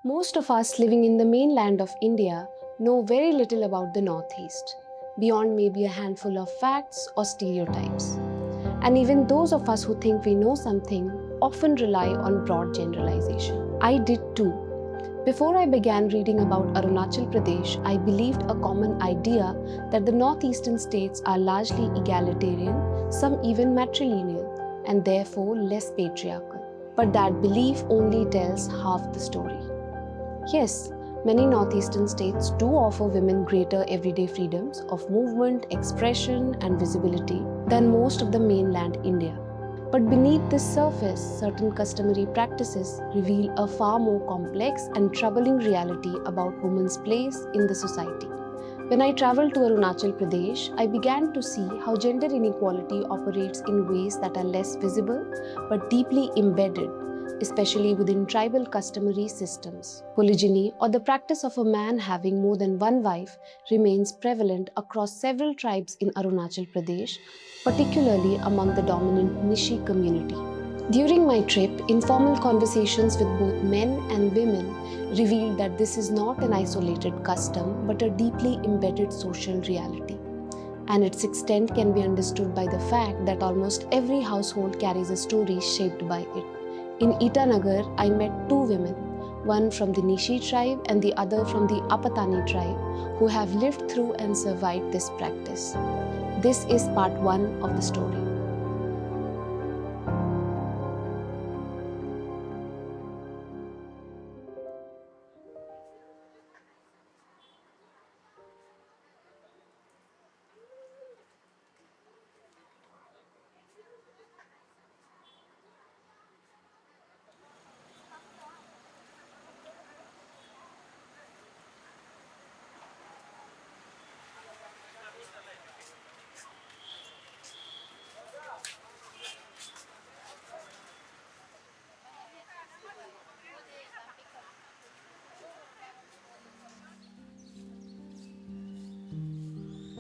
Most of us living in the mainland of India know very little about the Northeast, beyond maybe a handful of facts or stereotypes. And even those of us who think we know something often rely on broad generalization. I did too. Before I began reading about Arunachal Pradesh, I believed a common idea that the northeastern states are largely egalitarian, some even matrilineal, and therefore less patriarchal. But that belief only tells half the story. Yes, many northeastern states do offer women greater everyday freedoms of movement, expression, and visibility than most of the mainland India. But beneath this surface, certain customary practices reveal a far more complex and troubling reality about women's place in the society. When I traveled to Arunachal Pradesh, I began to see how gender inequality operates in ways that are less visible but deeply embedded, especially within tribal customary systems. Polygyny, or the practice of a man having more than one wife, remains prevalent across several tribes in Arunachal Pradesh, particularly among the dominant Nishi community. During my trip, informal conversations with both men and women revealed that this is not an isolated custom but a deeply embedded social reality. And its extent can be understood by the fact that almost every household carries a story shaped by it. In Itanagar, I met two women, one from the Nishi tribe and the other from the Apatani tribe, who have lived through and survived this practice. This is part one of the story.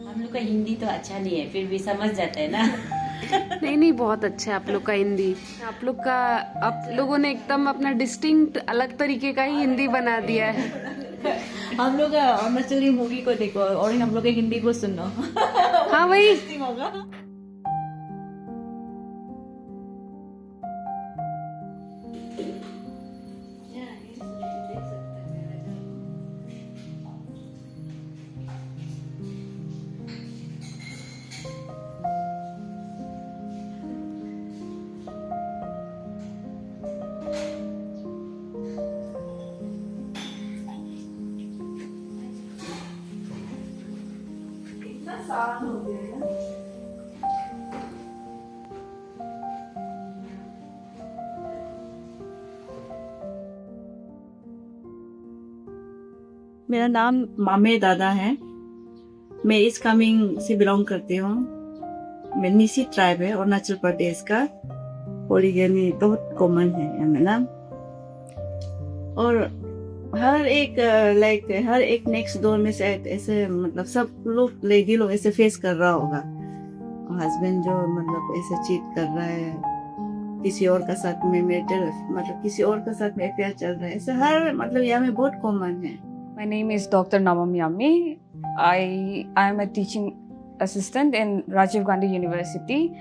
हम लोग का हिंदी तो अच्छा नहीं है, फिर भी समझ जाता है ना। नहीं नहीं, बहुत अच्छा है आप लोग का हिंदी। आप लोगों ने एकदम अपना डिस्टिंक्ट अलग तरीके का ही हिंदी बना दिया है। हम लोग का अरुणाचली मूवी को देखो और हम लोग के हिंदी को सुनो। हाँ वही। होगा। मेरा नाम मामे दादा है। मैं इस कमिंग से बिलोंग करती हूँ। मैं निसी ट्राइब है अरुणाचल प्रदेश का। पॉलीगैमी बहुत कॉमन है ना। और हर एक नेक्स्ट डोर में से ऐसे मतलब सब लोग लेडी लोग ऐसे फेस कर रहा होगा। हस्बैंड जो मतलब ऐसे चीट कर रहा है, किसी और का साथ में मतलब किसी और का साथ में अफेयर चल रहा है, ऐसे हर मतलब यहाँ में बहुत कॉमन है। My name is Dr. Nawam Yami. I am a teaching assistant in Rajiv Gandhi University,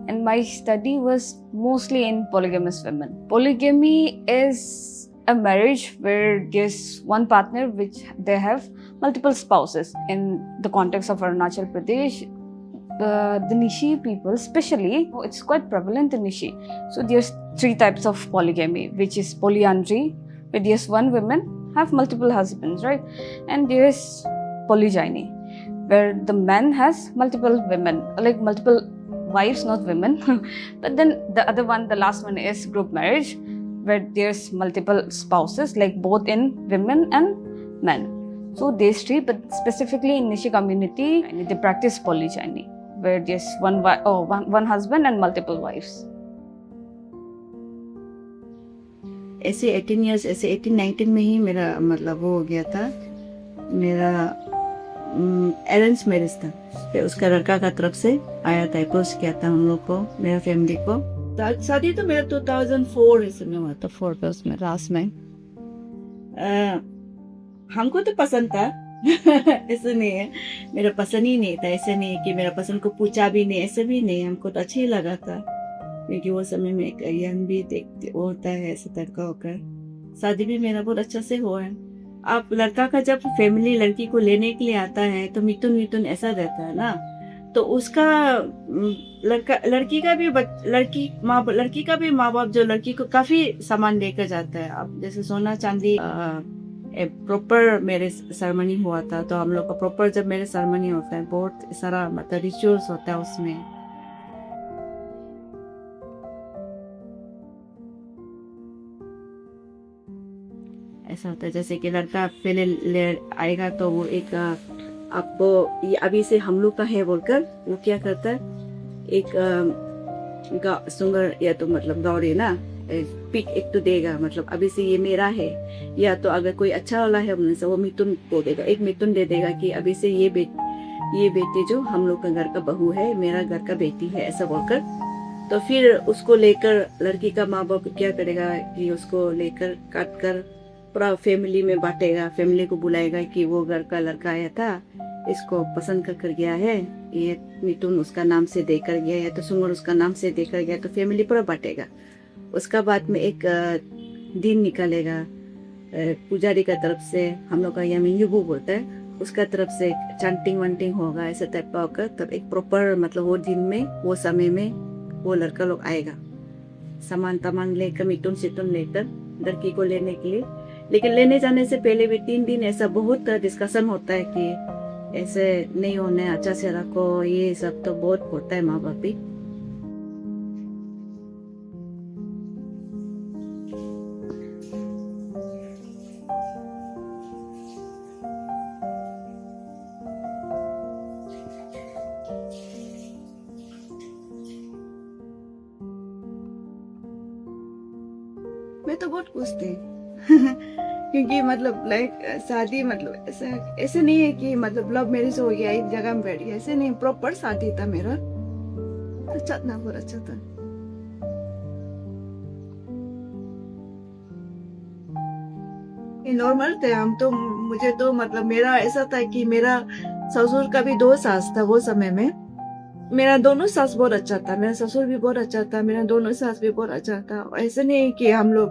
and my study was mostly in polygamous women. Polygamy is a marriage where there's one partner which they have multiple spouses. In the context of Arunachal Pradesh, the Nishi people, especially, it's quite prevalent in Nishi. So there's three types of polygamy, which is polyandry, where there's one woman have multiple husbands, right? And there's polygyny, where the man has multiple women, like multiple wives, not women. But then the other one, the last one, is group marriage, where there's multiple spouses, like both in women and men. So there's three, but specifically in Nishi community, they practice polygyny, where there's one husband and multiple wives. ऐसे 18 years, ऐसे 18-19 में ही मेरा मतलब वो हो गया था। मेरा अरेंज मैरिज था। फिर उसका लड़का का तरफ से आया था, अप्रोच किया था हम लोग को, मेरा फैमिली को। शादी तो मेरा 2004 में हुआ था, 4 में लास्ट में। हमको तो पसंद था ऐसा नहीं है मेरा पसंद ही नहीं था, ऐसे नहीं कि मेरा पसंद को पूछा भी नहीं, ऐसे भी नहीं, हमको तो अच्छा ही लगा था क्योंकि वो समय में एक यंग भी देखते होता है ऐसे तरह का होकर। शादी भी मेरा बहुत अच्छा से हुआ है। आप लड़का का जब फैमिली लड़की को लेने के लिए आता है तो मिथुन मिथुन ऐसा रहता है ना, तो उसका लड़की का भी माँ बाप जो लड़की को काफी सामान लेकर जाता है। अब जैसे सोना चांदी प्रॉपर मैरिज सेरेमनी हुआ था, तो हम लोग का प्रॉपर जब मैरिज सेरेमनी होता है बहुत सारा मतलब रिचुअल्स होता है उसमें। ऐसा होता है जैसे कि लड़का पहले ले आएगा तो वो एक आपको ये अभी से हम लोग का है बोलकर वो क्या करता है, एक सुंगर या तो मतलब गौरी ना पिक एक तो देगा, मतलब अभी से ये मेरा है, या तो अगर कोई अच्छा वाला है उनसे वो मिथुन को देगा, एक मिथुन दे देगा कि अभी से ये बेटी जो हम लोग का घर का बहू है, मेरा घर का बेटी है, ऐसा बोलकर। तो फिर उसको लेकर लड़की का माँ बाप क्या करेगा कि उसको लेकर काट कर पूरा फैमिली में बांटेगा, फैमिली को बुलाएगा कि वो घर का लड़का आया था, इसको पसंद कर गया है, ये मिथुन उसका नाम से देकर गया या तो सुंगर उसका नाम से देकर गया, तो फैमिली पूरा बांटेगा। उसका बाद में एक दिन निकालेगा पुजारी का तरफ से, हम लोग का यमिंगबू बोलता है, उसका तरफ से चैंटिंग वंटिंग होगा ऐसा टाइप का होकर, तब एक प्रॉपर मतलब वो दिन में वो समय में वो लड़का लोग आएगा सामान तमान लेकर, मिथुन सितुन लेकर लड़की को लेने के लिए। लेकिन लेने जाने से पहले भी 3 दिन ऐसा बहुत डिस्कशन होता है कि ऐसे नहीं होने, अच्छा से रखो, ये सब तो बहुत होता है माँ बाप भी। मैं तो बहुत खुश थी क्योंकि मतलब लाइक शादी मतलब ऐसे नहीं है कि मतलब लव मैरिज हो गया एक जगह में बैठ गया, ऐसे नहीं, प्रॉपर शादी था मेरा। अच्छा था, बहुत अच्छा था। नॉर्मल थे हम तो, मुझे तो मतलब मेरा ऐसा था कि मेरा ससुर का भी 2 सास था वो समय में। मेरा दोनों सास बहुत अच्छा था, मेरा ससुर भी बहुत अच्छा था, मेरा दोनों सास भी बहुत अच्छा था। ऐसे नहीं कि हम लोग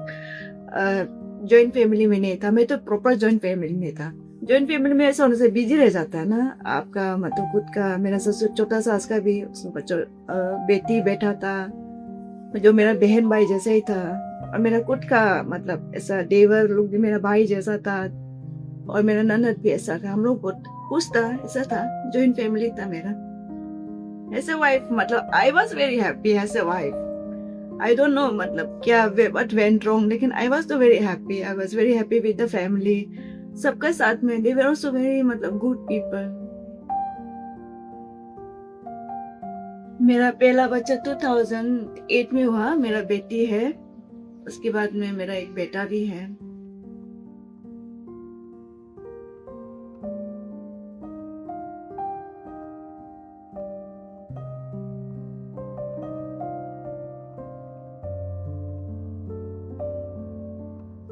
जॉइंट फैमिली में नहीं था, मैं तो प्रॉपर जॉइंट फैमिली में था। जॉइंट फैमिली में ऐसा होने से बिजी रह जाता है ना आपका, मतलब खुद का। मेरा ससुर छोटा सास का भी बेटी बेटा था जो मेरा बहन भाई जैसा ही था, और मेरा खुद का मतलब ऐसा देवर लोग भी मेरा भाई जैसा था, और मेरा ननद भी ऐसा था। हम लोग बहुत खुश था, ऐसा था, जॉइंट फैमिली था मेरा। एज अ वाइफ मतलब I was very happy as a wife. I don't know मतलब क्या व्हाट वेंट रॉन्ग, लेकिन आई वॉज तो very happy. I was very happy with the family, सबका साथ में। दे वर आल्सो वेरी मतलब good people. मेरा पहला बच्चा 2008 में हुआ, मेरा बेटी है। उसके बाद में मेरा एक बेटा भी है।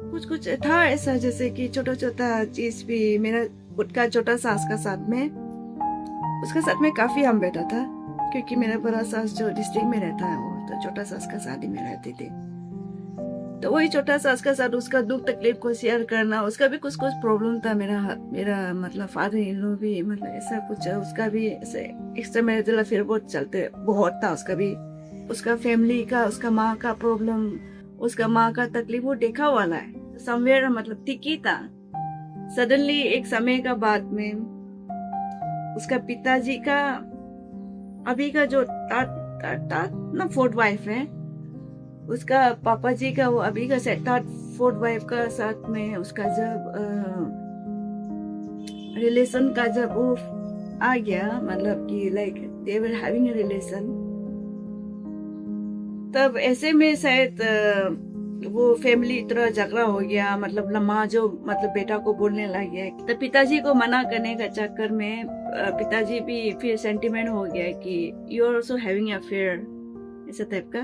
कुछ कुछ था ऐसा, जैसे कि छोटा छोटा चीज भी। मेरा खुद का छोटा सास का साथ में, उसका साथ में काफी हम बैठा था, क्योंकि मेरा बड़ा सास जो डिस्ट्रिक्ट में रहता है वो तो छोटा सास का शादी में रहते थे। तो वही छोटा सास का साथ उसका दुख तकलीफ को शेयर करना। उसका भी कुछ कुछ प्रॉब्लम था, मेरा मतलब फादर इन लॉ भी मतलब ऐसा कुछ, उसका भी ऐसे एक्स्ट्रा मैरिटल अफेयर बहुत चलते बहुत था उसका भी। उसका फैमिली का, उसका माँ का प्रॉब्लम, उसका माँ का तकलीफ वो देखा वाला है समवेयर, मतलब ठीक ही था। सडनली एक समय का बाद में उसका पिताजी का अभी का जो ना 4th वाइफ है, उसका पापा जी का वो अभी का 4th वाइफ का साथ में उसका जब रिलेशन का जब वो आ गया, मतलब कि like they were having a relation, तब ऐसे में शायद वो फैमिली इतना झगड़ा हो गया। मतलब माँ जो मतलब बेटा को बोलने लग गया, तो पिताजी को मना करने का चक्कर में पिताजी भी फिर सेंटिमेंट हो गया कि you are also having affair, ऐसा टाइप का,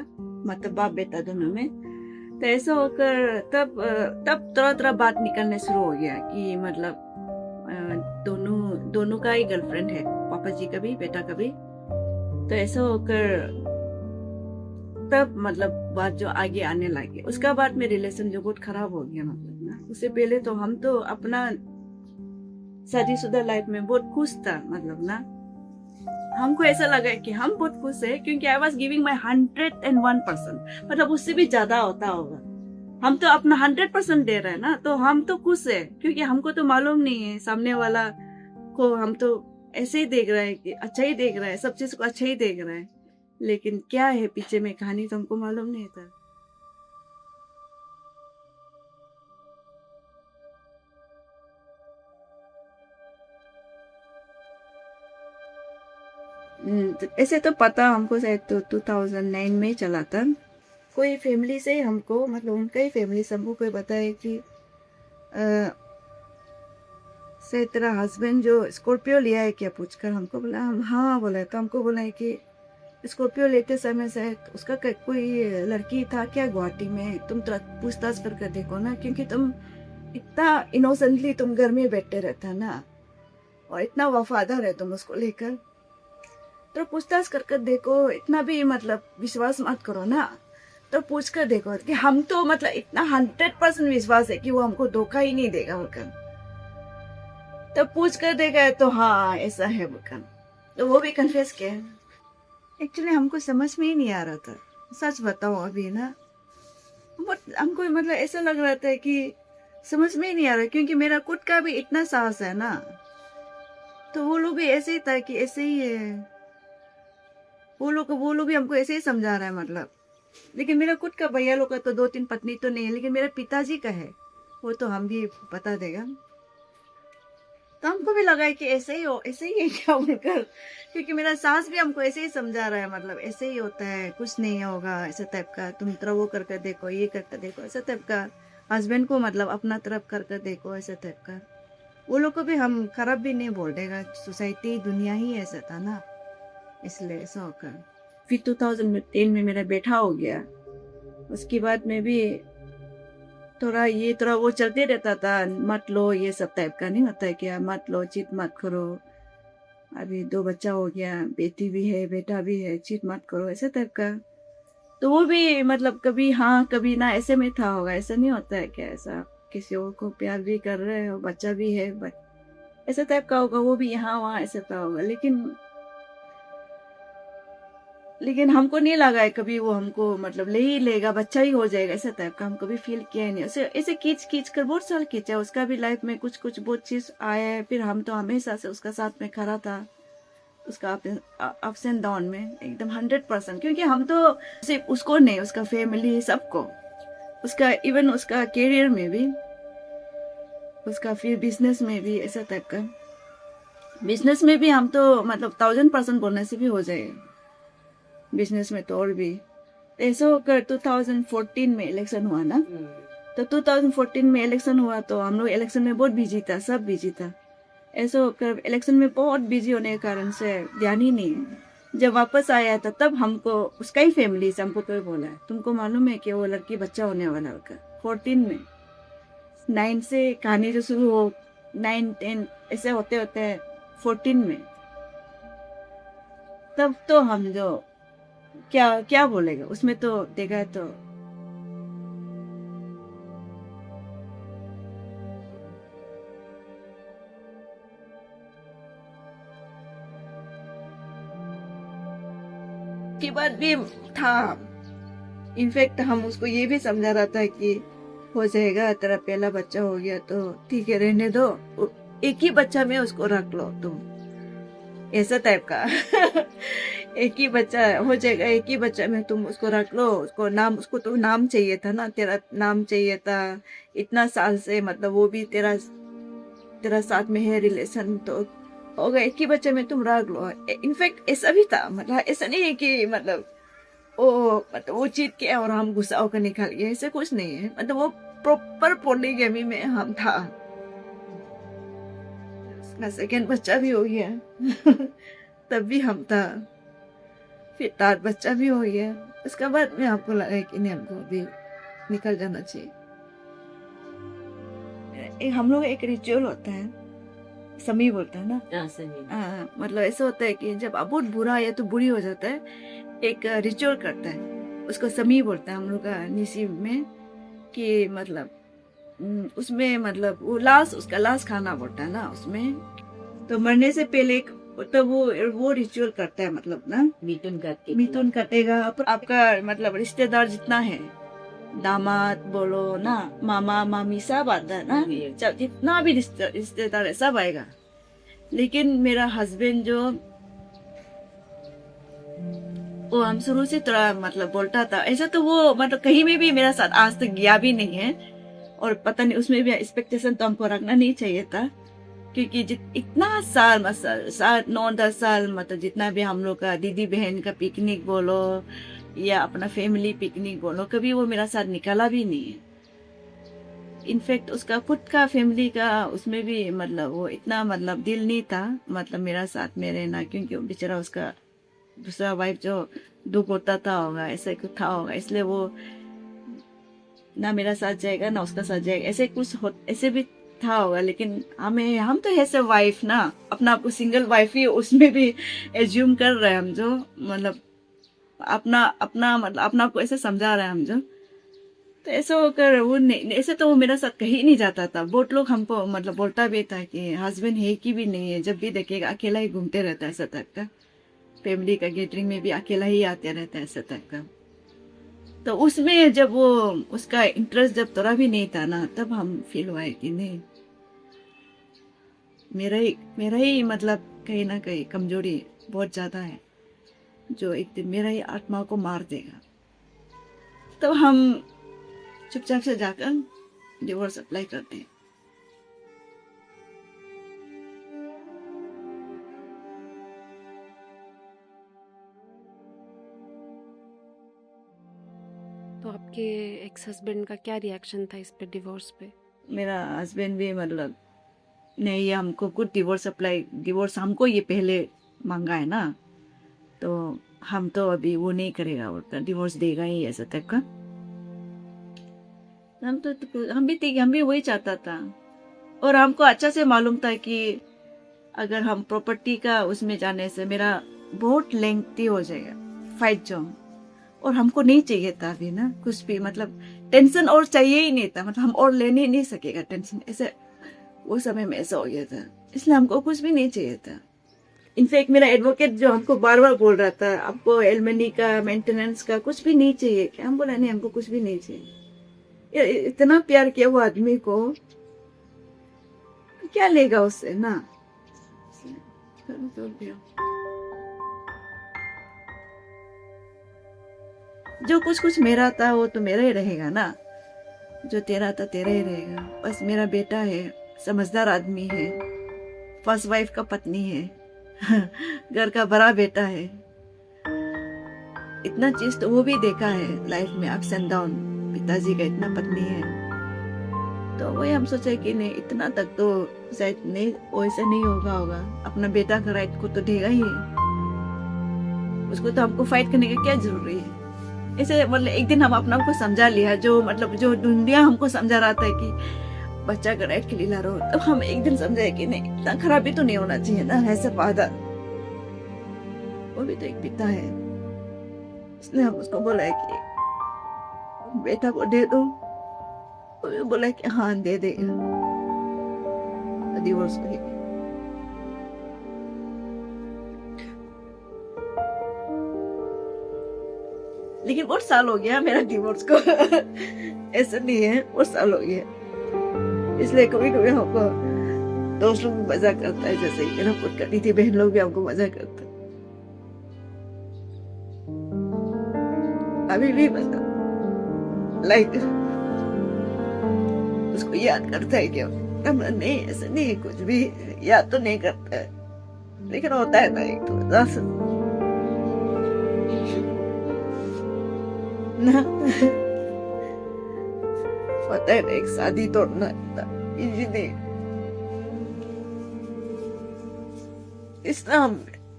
मतलब बाप बेटा दोनों में। तो ऐसा होकर तब तरह तरह बात निकलने शुरू हो गया कि मतलब दोनों का ही गर्लफ्रेंड है, पापा जी का भी बेटा का भी। तो ऐसा होकर तब मतलब बात जो आगे आने लगी, उसका बाद में रिलेशन जो बहुत खराब हो गया मतलब ना। उससे पहले तो हम तो अपना शादीशुदा लाइफ में बहुत खुश था मतलब ना। हमको ऐसा लगा कि हम बहुत खुश है क्योंकि आई वॉज गिविंग माई 101%, मतलब उससे भी ज्यादा होता होगा। हम तो अपना 100% दे रहे हैं ना, तो हम तो खुश है क्योंकि हमको तो मालूम नहीं है सामने वाला को, हम तो ऐसे ही देख रहे हैं कि अच्छा ही देख रहा है, सब चीज को अच्छा ही देख रहा है, लेकिन क्या है पीछे में कहानी तो हमको मालूम नहीं था। तो ऐसे तो पता हमको शायद तो 2009 में ही चला था। कोई फैमिली से हमको मतलब उनका ही फैमिली से हमको कोई बताया कि शायद तेरा हस्बैंड जो स्कॉर्पियो लिया है क्या, पूछकर हमको बोला। हम हाँ बोला। तो हमको बोला है कि स्कॉर्पियो लेते समय शायद उसका कोई लड़की था क्या गुवाहाटी में, तुम पूछताछ करके देखो ना, क्योंकि तुम इतना इनोसेंटली तुम घर में बैठे रहता ना और इतना वफादार है तुम उसको लेकर, तो पूछताछ करके देखो, इतना भी मतलब विश्वास मत करो ना, तो पूछ कर देखो कि हम तो मतलब इतना 100% विश्वास है कि वो हमको धोखा ही नहीं देगा बोलकर। तो पूछ कर देखा है तो हाँ ऐसा है बोलकर, तो वो भी कन्फेस किया। एक्चुअली हमको समझ में ही नहीं आ रहा था, सच बताओ अभी ना, हमको मतलब ऐसा लग रहा था कि समझ में ही नहीं आ रहा, क्योंकि मेरा खुद का भी इतना साहस है ना, तो वो लोग भी ऐसे ही था कि ऐसे ही है, वो लोग भी हमको ऐसे ही समझा रहा है मतलब। लेकिन मेरा खुद का भैया लोग का तो 2-3 पत्नी तो नहीं है, लेकिन मेरे पिताजी का है, वो तो हम भी बता देगा। तो हमको भी लगा है कि ऐसे ही है क्या बोलकर, क्योंकि मेरा सास भी हमको ऐसे ही समझा रहा है, मतलब ऐसे ही होता है, कुछ नहीं होगा ऐसा टाइप का, तुम तरह वो करके देखो, ये करके देखो, ऐसा टाइप का। हस्बैंड को मतलब अपना तरफ करके देखो, ऐसा टाइप का। वो लोग को भी हम खराब भी नहीं बोल देगा, सोसाइटी दुनिया ही ऐसा था ना, इसलिए ऐसा होकर फिर 2010 में मेरा बेटा हो गया। उसके बाद में भी थोड़ा वो चलते रहता था, मत लो ये सब टाइप का, नहीं होता है क्या, मत लो, चीट मत करो। अभी 2 बच्चा हो गया, बेटी भी है बेटा भी है, चीट मत करो, ऐसे टाइप का। तो वो भी मतलब कभी हाँ कभी ना ऐसे में था होगा, ऐसा नहीं होता है क्या, ऐसा किसी और को प्यार भी कर रहे हो, बच्चा भी है, ऐसा टाइप का होगा, वो भी यहाँ वहाँ ऐसा था होगा। लेकिन हमको नहीं लगा है कभी वो हमको मतलब ले ही लेगा, बच्चा ही हो जाएगा, ऐसा टाइप का हम कभी फील किया ही नहीं। ऐसे खींच कर बहुत साल खींचा, उसका भी लाइफ में कुछ बहुत चीज आया है, फिर हम तो हमेशा से उसका साथ में खड़ा था, उसका अप्स एंड डाउन में एकदम 100%, क्योंकि हम तो सिर्फ उसको नहीं, उसका फैमिली सबको, उसका इवन उसका करियर में भी, उसका फिर बिजनेस में भी, ऐसा टाइप का। बिजनेस में भी हम तो मतलब 1000% बोलने से भी हो जाएगा, बिजनेस में तो और भी। ऐसा होकर 2014 में इलेक्शन हुआ ना, तो 2014 में इलेक्शन हुआ तो हम लोग इलेक्शन में बहुत बिजी था, सब बिजी था। ऐसा होकर इलेक्शन में बहुत बिजी होने के कारण से ध्यान ही नहीं है। जब वापस आया था तब हमको उसका ही फैमिली से हमको तो बोला है, तुमको मालूम है कि वो लड़की बच्चा होने वाला होगा 14 में। 9 से कहानी जो शुरू हो, 9, 10 ऐसे होते होते 14 में, तब तो हम जो क्या बोलेगा उसमें, तो देखा तो के बाद भी था। इनफैक्ट हम उसको ये भी समझा रहा था कि हो जाएगा, तेरा पहला बच्चा हो गया तो ठीक है, रहने दो, एक ही बच्चा में उसको रख लो तुम, ऐसा टाइप का। एक ही बच्चा हो जाएगा, एक ही बच्चा में तुम उसको रख लो, उसको तो नाम चाहिए था ना, तेरा नाम चाहिए था इतना साल से, मतलब वो भी तेरा साथ में है रिलेशन, तो होगा, एक ही बच्चे में तुम रख लो। इनफैक्ट ऐसा भी था, मतलब ऐसा नहीं है कि मतलब वो जीत के और हम गुस्सा होकर निकाल गए, ऐसे कुछ नहीं है, मतलब वो प्रॉपर पॉलीगैमी में हम था। उसका सेकंड बच्चा भी हो गया। तब भी हम था, फिर 3rd बच्चा भी हो गया। उसके बाद में हमको लगा कि नहीं, हमको अभी निकल जाना चाहिए। हम लोग एक रिचुअल होता है, समी बोलता है ना। मतलब ऐसा होता है कि जब बहुत बुरा या तो बुरी हो जाता है, एक रिचुअल करता है, उसको समी बोलता है हम लोग का निसी में, कि मतलब उसमें मतलब वो उसका लास्ट खाना बोलता है ना उसमें। तो मरने से पहले तो वो रिचुअल करता है, मतलब ना मिथुन कटेगा। आपका मतलब रिश्तेदार जितना है, दामाद बोलो ना, मामा मामी सब आता है ना, जितना भी रिश्तेदार है सब आएगा। लेकिन मेरा हस्बैंड जो, वो हम शुरू से थोड़ा मतलब बोलता था ऐसा, तो वो मतलब कहीं में भी मेरा साथ आज तक गया भी नहीं है। और पता नहीं उसमें भी एक्सपेक्टेशन तो हमको रखना नहीं चाहिए था, क्योंकि इतना साल मतलब 7-9-10 साल मतलब जितना भी हम लोग का दीदी बहन का पिकनिक बोलो या अपना फैमिली पिकनिक बोलो, कभी वो मेरा साथ निकाला भी नहीं है। इनफैक्ट उसका खुद का फैमिली का उसमें भी मतलब वो इतना मतलब दिल नहीं था मतलब मेरा साथ में रहना, क्योंकि वो बेचारा उसका दूसरा वाइफ जो दुख होता था होगा, ऐसा कुछ था होगा, इसलिए वो ना मेरा साथ जाएगा ना उसका साथ जाएगा, ऐसे कुछ ऐसे भी था होगा। लेकिन हम तो ऐसे वाइफ ना, अपना आपको सिंगल वाइफ ही उसमें भी एज्यूम कर रहे हैं हम, जो मतलब अपना मतलब अपना आपको ऐसे समझा रहे हैं हम जो। तो ऐसा होकर वो नहीं, ऐसे तो वो मेरा साथ कहीं नहीं जाता था। बहुत लोग हमको मतलब बोलता भी था कि हस्बैंड है कि भी नहीं है, जब भी देखेगा अकेला ही घूमते रहता है, ऐसा टाइप का। फैमिली का गैदरिंग में भी अकेला ही आते रहता है, ऐसा टाइप का। तो उसमें जब वो उसका इंटरेस्ट जब थोड़ा भी नहीं था ना, तब हम फील हुआ है कि नहीं, मेरा ही मतलब कहीं ना कहीं कमजोरी बहुत ज्यादा है, जो एक दिन मेरा ही आत्मा को मार देगा। तो हम चुपचाप से जाकर डिवोर्स अप्लाई करते हैं। तो आपके एक्स हस्बैंड का क्या रिएक्शन था इस पे, डिवोर्स पे? मेरा हस्बैंड भी मतलब नहीं, ये हमको कुछ डिवोर्स हमको ये पहले मांगा है ना, तो हम तो अभी वो नहीं करेगा, बोलता डिवोर्स देगा ही, ऐसा टाइप का। हम भी वही चाहता था। और हमको अच्छा से मालूम था कि अगर हम प्रॉपर्टी का उसमें जाने से मेरा बहुत लेंथी हो जाएगा फाइट जो, और हमको नहीं चाहिए था अभी ना कुछ भी, मतलब टेंशन और चाहिए ही नहीं था, मतलब हम और लेने ही नहीं सकेगा टेंशन, ऐसे वो समय में ऐसा हो गया था। इसलिए हमको कुछ भी नहीं चाहिए था। इनफैक्ट मेरा एडवोकेट जो हमको बार बार बोल रहा था आपको एलमनी का मेंटेनेंस का कुछ भी नहीं चाहिए क्या, हम बोला नहीं हमको कुछ भी नहीं चाहिए। इतना प्यार किया वो आदमी को, क्या लेगा उससे ना। जो कुछ मेरा था वो तो मेरा ही रहेगा ना, जो तेरा था तेरा ही रहेगा। बस मेरा बेटा है, समझदार आदमी है, फर्स्ट वाइफ का पत्नी है, घर का बड़ा बेटा है, इतना चीज तो वो भी देखा है लाइफ में, अप्स एंड डाउन। पिताजी का इतना पत्नी है, तो वही हम सोचे कि नहीं इतना तक तो शायद नहीं, वैसा नहीं होगा। अपना बेटा का राइट को तो देगा ही, उसको तो हमको फाइट करने की क्या जरूरी है। ऐसे मतलब एक दिन हम अपना को समझा लिया, जो मतलब जो दुनिया हमको समझा रहा था कि बच्चा का राइट के लिए लड़ो, तो हम एक दिन समझे कि नहीं इतना खराब भी तो नहीं होना चाहिए ना, ऐसे फादर वो भी तो एक पिता है। इसलिए हम उसको बोला है कि बेटा को दे दो, वो बोला कि हाँ दे देगा, डिवोर्स हो गया। लेकिन बहुत साल हो गया मेरा डिवोर्स को, ऐसा नहीं है, बहुत साल हो गया। इसलिए कभी कभी हमको दोस्त लोग मजा करता है, जैसे मेरा खुद करती थी बहन लोग भी हमको मजा करता है। अभी भी मतलब लाइक उसको याद करता है क्या, नहीं ऐसा नहीं है, कुछ भी याद तो नहीं करता है, लेकिन होता है ना एक तो ना पता है ना, एक शादी तोड़ना इजी नहीं। इसलिए हम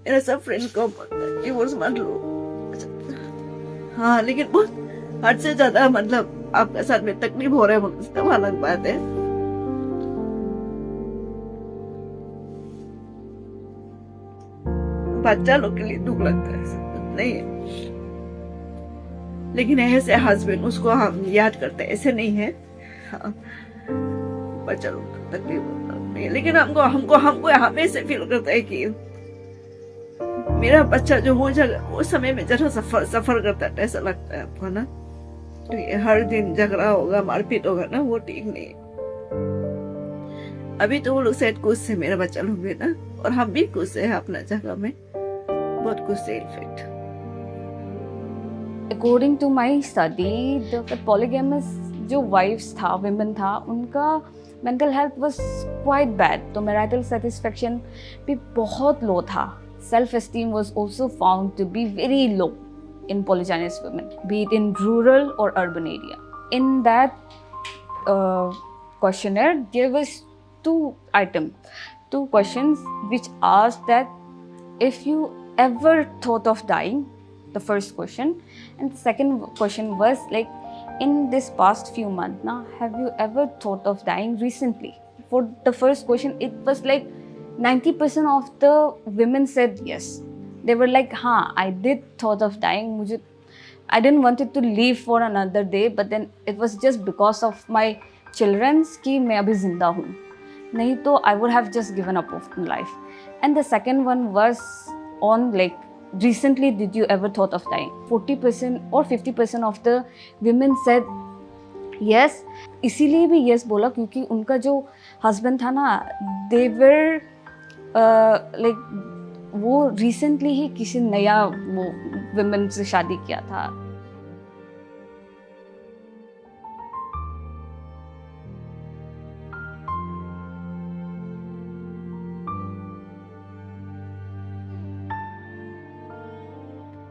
मेरे सब फ्रेंड को डिवोर्स मान लो, हाँ, लेकिन बहुत हद से ज्यादा मतलब आपके साथ में तकलीफ हो रहा है मुझे, वो अलग बात है। बच्चा लोग के लिए दुख लगता है, सब नहीं है। लेकिन ऐसे हस्बैंड उसको हम याद करते हैं, ऐसे नहीं है। हाँ, बच्चा लोग को तकलीफ नहीं है, लेकिन हमको हमको हमको हमेशा फील करता है कि मेरा बच्चा जो हो जगह वो समय में जरा सफर करता है, ऐसा लगता है आपको ना। तो ये हर दिन झगड़ा होगा, मारपीट होगा ना, वो ठीक नहीं है। अभी तो वो लोग शायद खुश है, मेरा बच्चा लोग भी ना, और हम भी खुश है अपना जगह में, बहुत खुश है in fact. According to my study, the polygamous जो wives था, women था, उनका mental health was quite bad. तो marital satisfaction भी बहुत low था. Self-esteem was also found to be very low in polygynous women, be it in rural or urban area. In that questionnaire, there was two questions which asked that if you ever thought of dying, the first question, and the second question was like, in this past few months now, have you ever thought of dying recently? For the first question, it was like 90% of the women said yes. They were like, हाँ, I did thought of dying. I didn't wanted to leave for another day, but then it was just because of my children's कि मैं अभी जिंदा हूँ. नहीं तो I would have just given up on life. And the second one was on like, recently did you ever thought of dying? 40% or 50% of the women said yes. इसीलिए भी yes बोला क्योंकि उनका जो husband था ना, they were like वो recently ही किसी नया वो women से शादी किया था.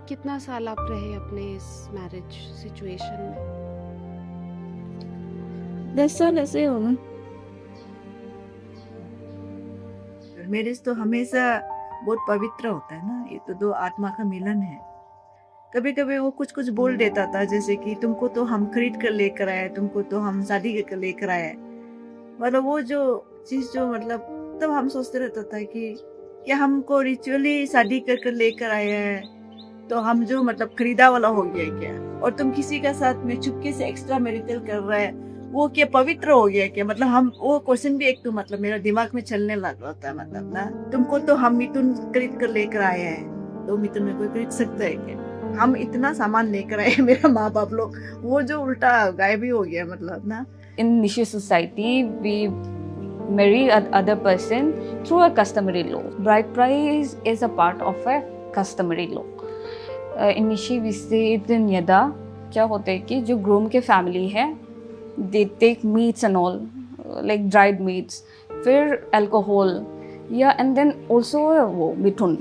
कितना साल आप रहे अपने इस मैरिज सिचुएशन में? 10 साल ऐसे हो ना। मैरिज तो हमेशा बहुत पवित्र होता है ना, ये तो दो आत्मा का मिलन है। कभी कभी वो कुछ कुछ बोल देता था, जैसे कि तुमको तो हम खरीद कर लेकर आए, तुमको तो हम शादी कर लेकर आए, मतलब वो जो चीज जो मतलब तब हम सोचते रहता था कि क्या हमको रिचुअली शादी कर लेकर आए हैं, तो हम जो मतलब खरीदा वाला हो गया क्या, और तुम किसी का साथ में चुपके से एक्स्ट्रा मैरिटल कर रहे हैं, वो क्या पवित्र हो गया क्या? मतलब हम वो क्वेश्चन भी एक तो मतलब मेरा दिमाग में चलने लग रहा था, मतलब ना तुमको तो हम मिथुन खरीद कर लेकर आए हैं, तो मिथुन में कोई खरीद सकता है क्या? हम इतना सामान लेकर आए मेरा माँ बाप लोग, वो जो उल्टा गायब ही हो गया मतलब ना। In Nishi society, we marry other person through a customary law. Bride price is a part of a customary law. In Nishi we say it in Yada. क्या होता है कि जो groom के family है, they take meats and all, like dried meats, फिर alcohol, yeah, and then also वो मिथुन,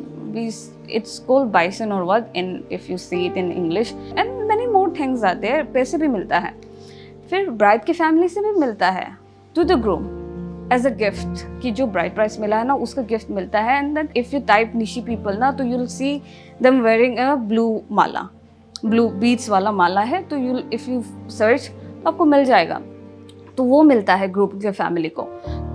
it's called bison or what, in if you see it in English, and many more things are there. पैसे भी मिलता है, फिर bride की family से भी मिलता है to the groom as a gift, कि जो bride price मिला है ना उसका gift मिलता है. And then if you type Nishi people ना, तो you'll see them wearing a blue Mala, blue beads वाला माला है, तो if you search तो आपको मिल जाएगा, तो वो मिलता है ग्रुप के फैमिली को.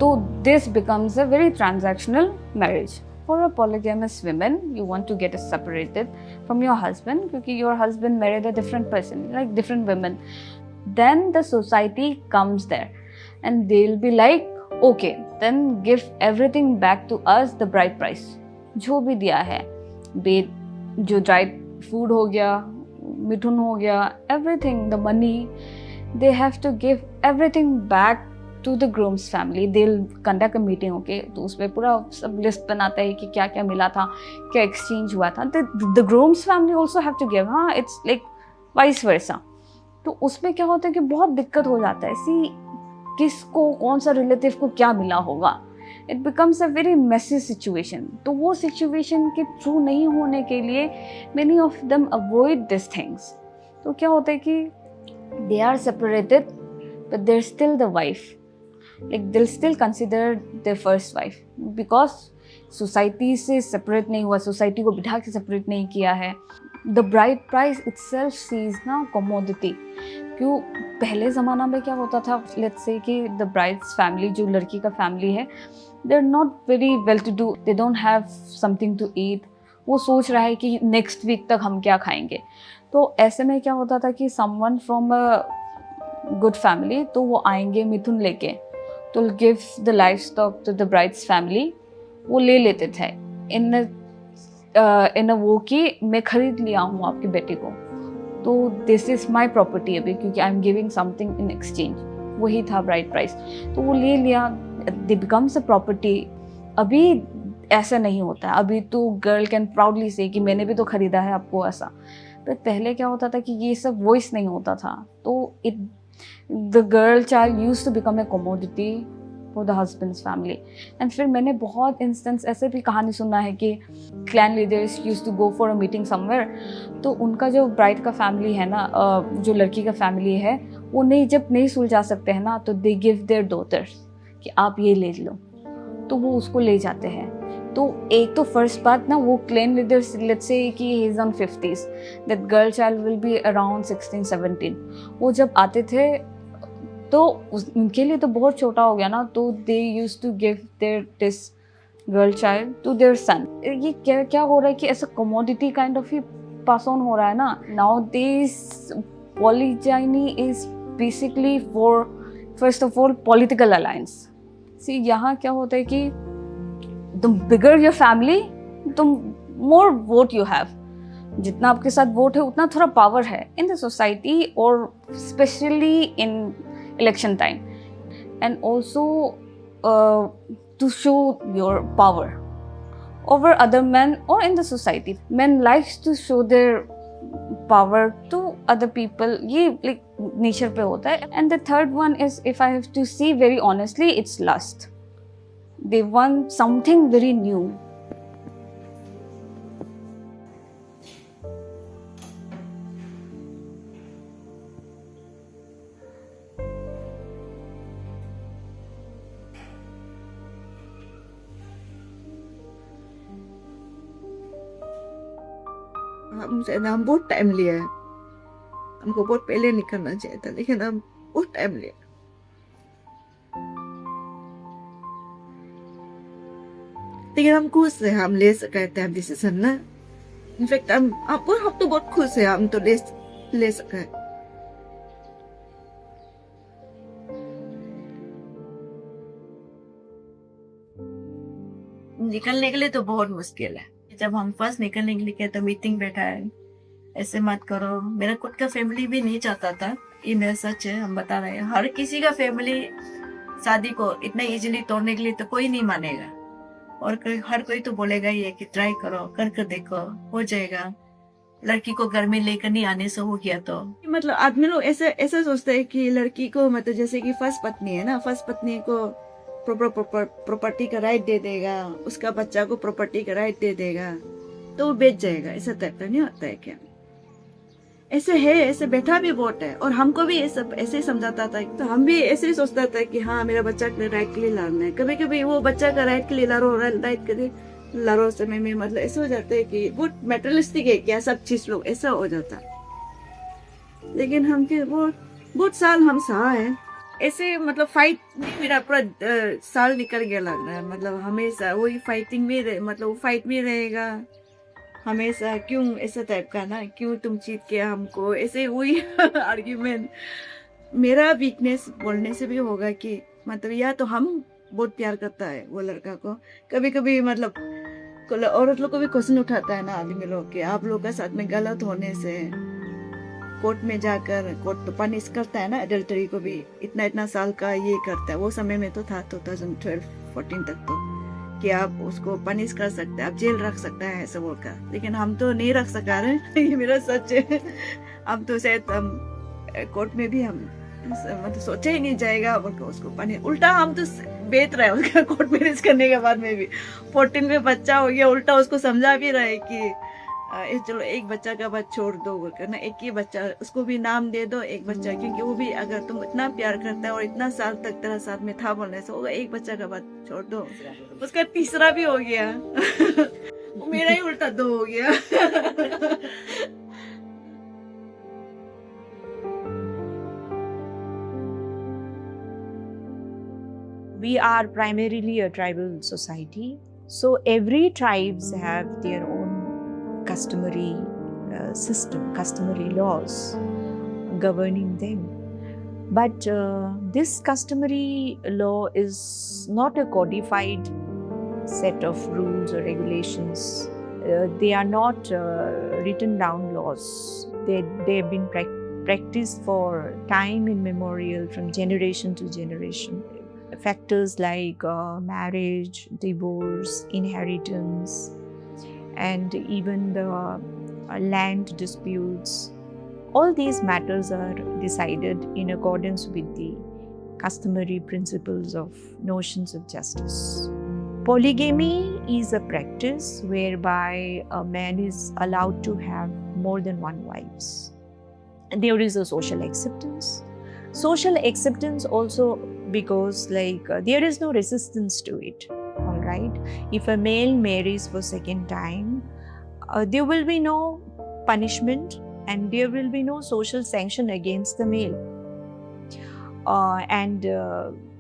तो this becomes a very transactional marriage. For a polygamous woman, you want to get separated from your husband क्योंकि your husband married a different person, like different women. Then the society comes there and they'll be like, okay, then give everything back to us, the bride price. जो भी दिया है, जो dried food हो गया, मिथुन हो गया, everything, the money, they have to give everything back to the groom's family. They'll conduct a meeting, okay? तो उसमें पूरा सब लिस्ट बनाता है कि क्या क्या मिला था, क्या exchange हुआ था. The groom's family also have to give, हाँ, it's like vice versa. तो उसमें क्या होता है कि बहुत दिक्कत हो जाता है, किसको कौन सा रिलेटिव को क्या मिला होगा. It becomes a very messy situation. तो वो situation के थ्रू नहीं होने के लिए many of them avoid these things. तो क्या होता है कि they are separated but they're still the wife, like they'll still consider their first wife because society से separate नहीं हुआ, society को बिठा के separate नहीं किया है. The bride price itself sees ना commodity. क्यों पहले ज़माना में क्या होता था, लेट्स से कि द ब्राइड्स फैमिली, जो लड़की का फैमिली है, they are not very well to do, they don't have something to eat. वो सोच रहा है कि नेक्स्ट वीक तक हम क्या खाएंगे। तो ऐसे में क्या होता था कि someone from a good family, तो वो आएंगे मिथुन लेके, तो give the livestock to the bride's family, वो ले लेते थे इन वो कि मैं खरीद लिया हूँ आपकी बेटी को, तो दिस इज़ माई प्रॉपर्टी अभी, क्योंकि I am giving something in exchange. वही था ब्राइड प्राइस, तो वो ले लिया, दे बिकम्स अ प्रॉपर्टी। अभी ऐसा नहीं होता है, अभी तो गर्ल कैन प्राउडली से कि मैंने भी तो खरीदा है आपको, ऐसा। पर पहले क्या होता था कि ये सब वॉइस नहीं होता था, तो it the girl child used to become a commodity for the husband's family. And फिर मैंने बहुत इंस्टेंस ऐसे भी कहानी सुना है कि clan leaders used to go for a meeting somewhere, तो उनका जो ब्राइड का फैमिली है ना, जो लड़की का फैमिली है, वो जब नहीं सुलझा सकते हैं ना, तो दे गिव देयर डॉटर्स कि आप ये ले लो, तो वो उसको ले जाते हैं। तो एक तो फर्स्ट बात ना, वो क्लैन लीडर्स, लेट्स से कि he is on 50s, that girl child will be around 16-17, वो जब आते थे तो उनके लिए तो बहुत छोटा हो गया ना, तो they used to give their this girl child to their son. ये क्या क्या हो रहा है कि ऐसा कमोडिटी काइंड ऑफ ही पास ऑन हो रहा है ना। Now this polygyny is basically for first of all political alliance. See यहाँ क्या होता है कि तुम बिगर योर फैमिली, तुम मोर वोट यू हैव, जितना आपके साथ वोट है उतना थोड़ा पावर है इन द सोसाइटी, और specially in election time, and also to show your power over other men or in the society. Men likes to show their power to other people, ये like nature पे होता है। And the third one is, if I have to see very honestly, it's lust. They want something very new. हम बहुत time लिया है, हमको बहुत पहले निकलना चाहिए था, लेकिन हम बहुत टाइम लिया। लेकिन हम खुश है, हम ले सके थे डिसीजन ना। इनफैक्ट हम तो बहुत खुश है, हम तो ले सके। निकलने के लिए तो बहुत मुश्किल है। जब हम फर्स्ट निकलने के लिए तो मीटिंग बैठा है, ऐसे मत करो। मेरा खुद का फैमिली भी नहीं चाहता था, ये मेरा सच है, हम बता रहे हैं। हर किसी का फैमिली शादी को इतना इजीली तोड़ने के लिए तो कोई नहीं मानेगा, और हर कोई तो बोलेगा ये कि ट्राई करो, करके देखो, हो जाएगा। लड़की को घर में लेकर नहीं आने से हो गया तो मतलब आदमी लोग ऐसा सोचते हैं कि लड़की को, मतलब जैसे कि फर्स्ट पत्नी है ना, फर्स्ट पत्नी को प्रॉपर्टी का राइट दे देगा, उसका बच्चा को प्रॉपर्टी का राइट दे देगा, तो वो बेच जाएगा। ऐसा टाइप का नहीं होता है क्या? ऐसे है, ऐसे बैठा भी बहुत है, और हमको भी ऐसे ही समझाता था, तो हम भी ऐसे ही सोचता था कि हाँ, मेरा बच्चा के राइट के लिए लड़ना है। कभी कभी वो बच्चा का राइट के लिए लड़ो समय में मतलब ऐसा हो जाता है कि बहुत मेटेरियलिस्टिक है क्या सब चीज लोग, ऐसा हो जाता। लेकिन हम फिर बहुत साल हम सहा है ऐसे, मतलब फाइट मेरा पूरा साल निकल गया लग रहा है। मतलब हमेशा वही फाइटिंग में मतलब वो फाइट में रहेगा हमेशा। क्यों ऐसा टाइप का ना, क्यों तुम चीट किया हमको, ऐसे वही आर्ग्यूमेंट। मेरा वीकनेस बोलने से भी होगा कि मतलब या तो हम बहुत प्यार करता है वो लड़का को, कभी कभी मतलब औरत लोग को भी क्वेश्चन उठाता है ना आदमी लोग कि आप लोग का साथ में गलत होने से कोर्ट में जाकर, कोर्ट तो पनिश करता है ना एडल्टरी को भी, इतना साल का ये करता है। वो समय में तो था 2012-14 तक तो कि आप उसको पनिश कर सकते हैं, आप जेल रख सकते हैं ऐसा बोलकर। लेकिन हम तो नहीं रख सका रहे ये मेरा सच है। हम तो शायद हम कोर्ट में भी हम मतलब सोचा ही नहीं जाएगा उसको पनिश, उल्टा हम तो बेच रहे हैं उसका कोर्ट मैरिज करने के बाद में भी 14 में बच्चा हो गया, उल्टा उसको समझा भी रहे कि चलो एक बच्चा का बात छोड़ दो बोलकर ना, एक ही बच्चा उसको भी नाम दे दो, एक बच्चा, क्योंकि वो भी अगर तुम इतना प्यार करता है और इतना साल तक तेरा साथ में था बोलने से होगा, एक बच्चा का बात छोड़ दो। उसका तीसरा भी हो गया मेरा ही उल्टा 2 हो गया। we are primarily a tribal society. So every tribes have their own customary system, customary laws governing them. But this customary law is not a codified set of rules or regulations. They are not written down laws. They have been practiced for time immemorial, from generation to generation. Factors like marriage, divorce, inheritance, and even the land disputes, all these matters are decided in accordance with the customary principles of notions of justice. Polygamy is a practice whereby a man is allowed to have more than one wives. There is a social acceptance. Social acceptance also because there is no resistance to it, all right? If a male marries for second time, there will be no punishment and there will be no social sanction against the male.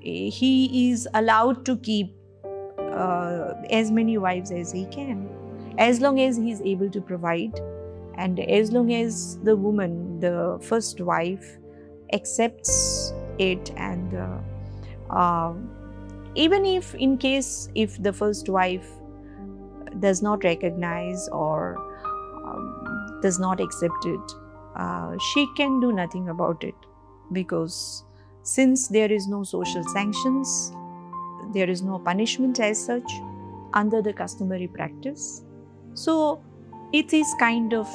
He is allowed to keep as many wives as he can, as long as he is able to provide, and as long as the woman, the first wife, accepts it. And even if in case if the first wife does not recognize or does not accept it, she can do nothing about it, because since there is no social sanctions, there is no punishment as such under the customary practice. So it is kind of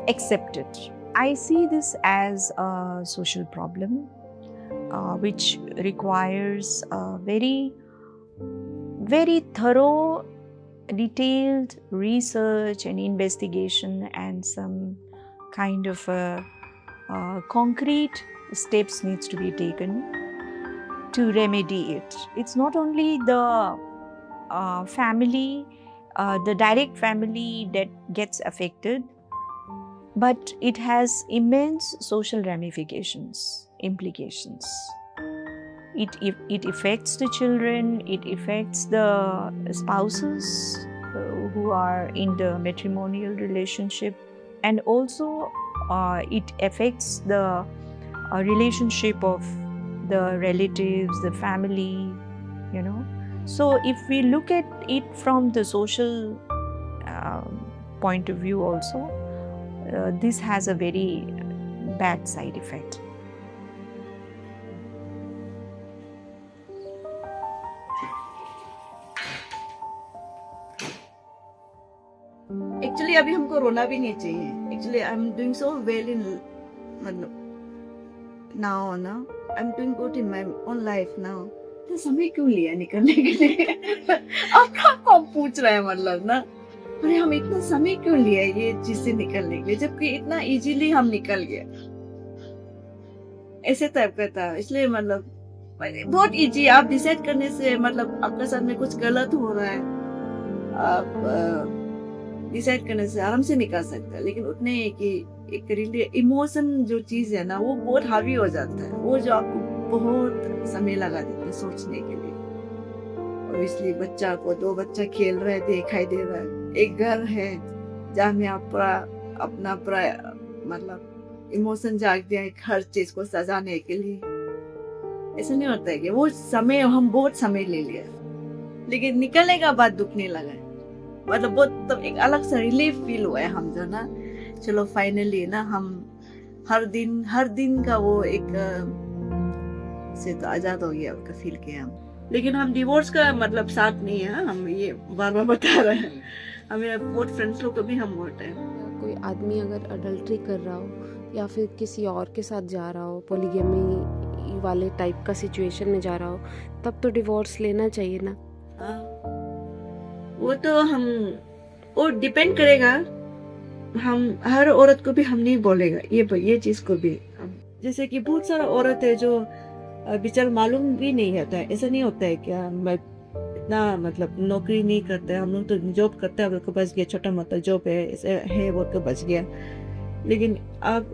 accepted. I see this as a social problem which requires a very, very thorough, detailed research and investigation, and some kind of concrete steps needs to be taken to remedy it. It's not only the family, the direct family that gets affected, but it has immense social ramifications, implications. It affects the children, it affects the spouses who are in the matrimonial relationship, and also it affects the relationship of the relatives, the family, you know. So if we look at it from the social point of view also, this has a very bad side effect. Actually अभी हमको रोना भी नहीं चाहिए. Actually I am doing so well in now ना, I am doing good in my own life now. तो समय क्यों लिया निकलने के लिए? आपको हम पूछ रहे हैं मतलब ना, अरे हम इतना समय क्यों लिया ये चीज से निकलने के लिए, जबकि इतना इजीली हम निकल गए. ऐसे टाइप का था. इसलिए मतलब बहुत इजी. आप डिसाइड करने से मतलब आपके साथ में कुछ गलत हो रहा है, आप डिसाइड करने से आराम से निकाल सकते हैं. लेकिन उतने कि एक रिले इमोशन जो चीज है ना, वो बहुत हावी हो जाता है. वो जो आपको बहुत समय लगा देता है सोचने के लिए. और इसलिए बच्चा को 2 बच्चा खेल रहे दिखाई दे रहा है, एक घर है जहाँ में आप अपना मतलब इमोशन जाग दिया है हर चीज को सजाने के लिए. ऐसा नहीं होता है कि वो समय हम बहुत समय ले लिया, लेकिन निकलने का बाद दुख नहीं लगा है. मतलब बहुत तब एक अलग सा रिलीफ फील हुआ है हम जो ना, चलो फाइनली ना हम हर दिन का वो एक से तो आजाद हो गया उसका फील किया हम. लेकिन हम डिवोर्स का मतलब साथ नहीं है, हम ये बार बार बता रहे हैं. हमें बहुत फ्रेंड्स लोग को भी हम बोलते हैं. कोई आदमी अगर अडल्ट्री कर रहा हो या फिर किसी और के साथ जा रहा हो, पोलीगेमी वाले टाइप का सिचुएशन में जा रहा हो, तब तो डिवोर्स लेना चाहिए ना. वो तो वो डिपेंड करेगा. हम हर औरत को भी हम नहीं बोलेगा ये चीज को भी. जैसे कि बहुत सारा औरत है जो बेचारा मालूम भी नहीं होता है. ऐसा नहीं होता है क्या मैं इतना मतलब नौकरी नहीं करते, हम लोग तो जॉब करते हैं, वो बच गया, छोटा मोटा जॉब है ऐसे है वो तो बच गया. लेकिन आप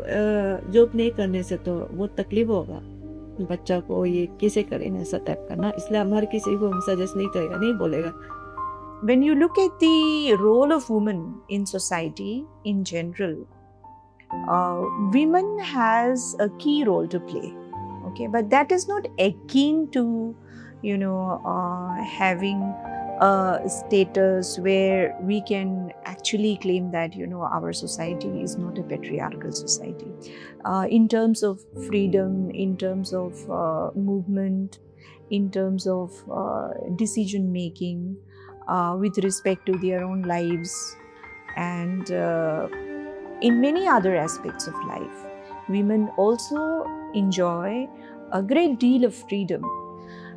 जॉब नहीं करने से तो बहुत तकलीफ होगा. बच्चा को ये कैसे करें ऐसा टाइप का ना, इसलिए हम हर किसी को सजेस्ट नहीं करेगा, नहीं बोलेगा। When you look at the role of women in society in general, women has a key role to play. Okay, but that is not akin to, having a status where we can actually claim that our society is not a patriarchal society. In terms of freedom, in terms of movement, in terms of decision making, with respect to their own lives, and in many other aspects of life, women also enjoy a great deal of freedom.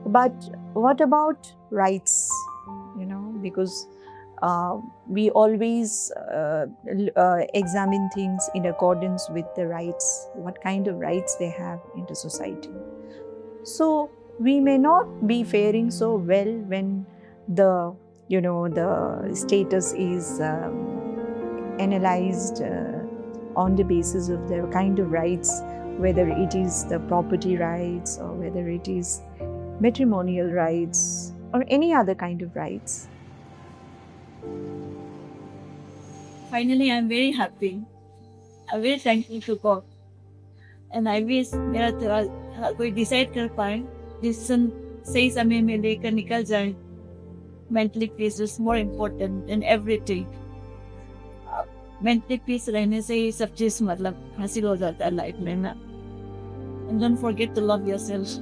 But what about rights? Because we always examine things in accordance with the rights, what kind of rights they have in the society. So we may not be faring so well when the status is analyzed on the basis of the kind of rights, whether it is the property rights or whether it is matrimonial rights or any other kind of rights. Finally, I'm very happy. I'm very thankful to God. And I wish मेरा थोड़ा कोई decide कर पाए, decision सही समय में लेकर निकल जाए। Mentally peace is more important than everything. Mentally peace रहने से ही सब चीज मतलब हासिल हो जाता है लाइफ में ना। And don't forget to love yourself.